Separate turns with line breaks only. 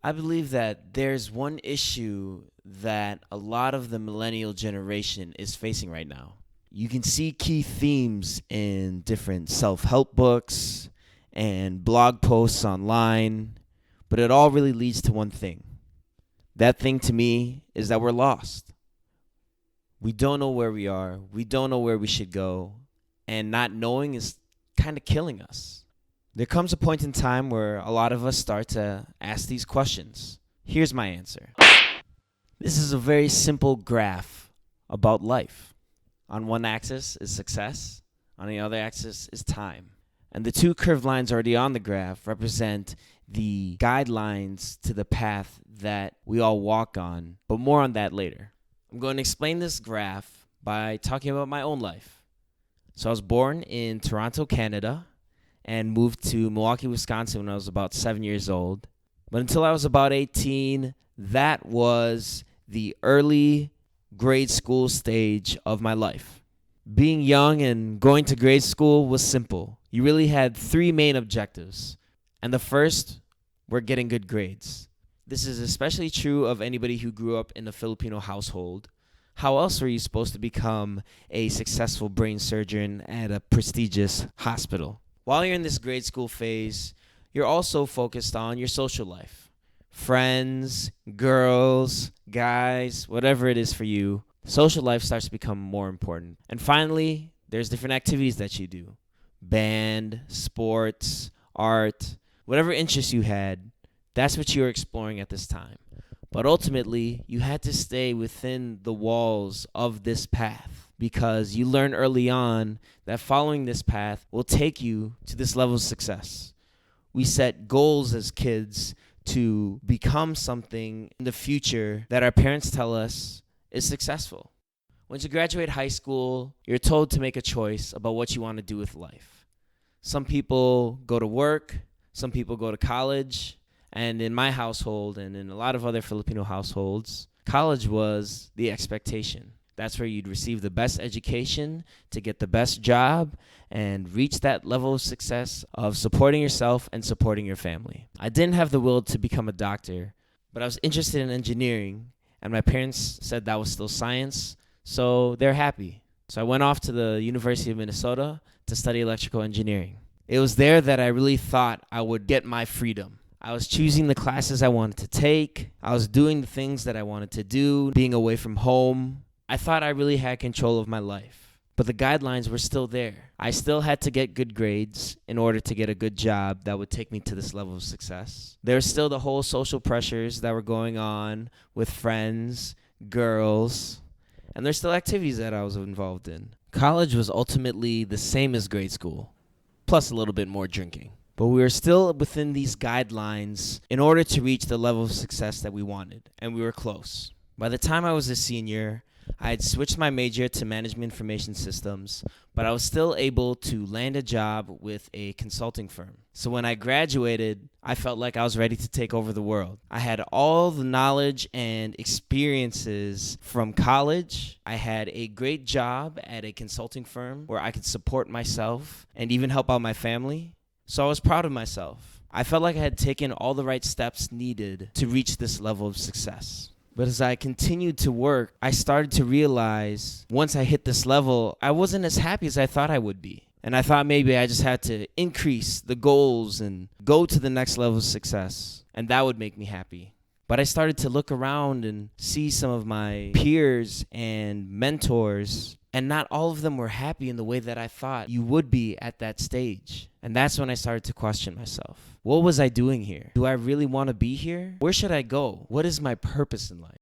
I believe that there's one issue that a lot of the millennial generation is facing right now. You can see key themes in different self help books and blog posts online, but it all really leads to one thing. That thing to me is that we're lost. We don't know where we are, we don't know where we should go, and not knowing is kind of killing us. There comes a point in time where a lot of us start to ask these questions. Here's my answer. This is a very simple graph about life. On one axis is success, on the other axis is time. And the two curved lines already on the graph represent the guidelines to the path that we all walk on, but more on that later. I'm going to explain this graph by talking about my own life. So I was born in Toronto, Canada, and moved to Milwaukee, Wisconsin when I was about 7 years old. But until I was about 18, that was the early grade school stage of my life. Being young and going to grade school was simple. You really had three main objectives. And the first were getting good grades. This is especially true of anybody who grew up in a Filipino household. How else were you supposed to become a successful brain surgeon at a prestigious hospital? While you're in this grade school phase, you're also focused on your social life. Friends, girls, guys, whatever it is for you, social life starts to become more important. And finally, there's different activities that you do. Band, sports, art, whatever interests you had, that's what you were exploring at this time. But ultimately, you had to stay within the walls of this path because you learn early on that following this path will take you to this level of success. We set goals as kids to become something in the future that our parents tell us is successful. Once you graduate high school, you're told to make a choice about what you want to do with life. Some people go to work, some people go to college, and in my household and in a lot of other Filipino households, college was the expectation. That's where you'd receive the best education to get the best job and reach that level of success of supporting yourself and supporting your family. I didn't have the will to become a doctor, but I was interested in engineering, and my parents said that was still science, so they're happy. So I went off to the University of Minnesota to study electrical engineering. It was there that I really thought I would get my freedom. I was choosing the classes I wanted to take. I was doing the things that I wanted to do, being away from home. I thought I really had control of my life, but the guidelines were still there. I still had to get good grades in order to get a good job that would take me to this level of success. There's still the whole social pressures that were going on with friends, girls, and there's still activities that I was involved in. College was ultimately the same as grade school, plus a little bit more drinking. But we were still within these guidelines in order to reach the level of success that we wanted, and we were close. By the time I was a senior, I had switched my major to management information systems, but I was still able to land a job with a consulting firm. So when I graduated, I felt like I was ready to take over the world. I had all the knowledge and experiences from college. I had a great job at a consulting firm where I could support myself and even help out my family. So I was proud of myself. I felt like I had taken all the right steps needed to reach this level of success. But as I continued to work, I started to realize once I hit this level, I wasn't as happy as I thought I would be. And I thought maybe I just had to increase the goals and go to the next level of success, and that would make me happy. But I started to look around and see some of my peers and mentors, and not all of them were happy in the way that I thought you would be at that stage. And that's when I started to question myself. What was I doing here? Do I really want to be here? Where should I go? What is my purpose in life?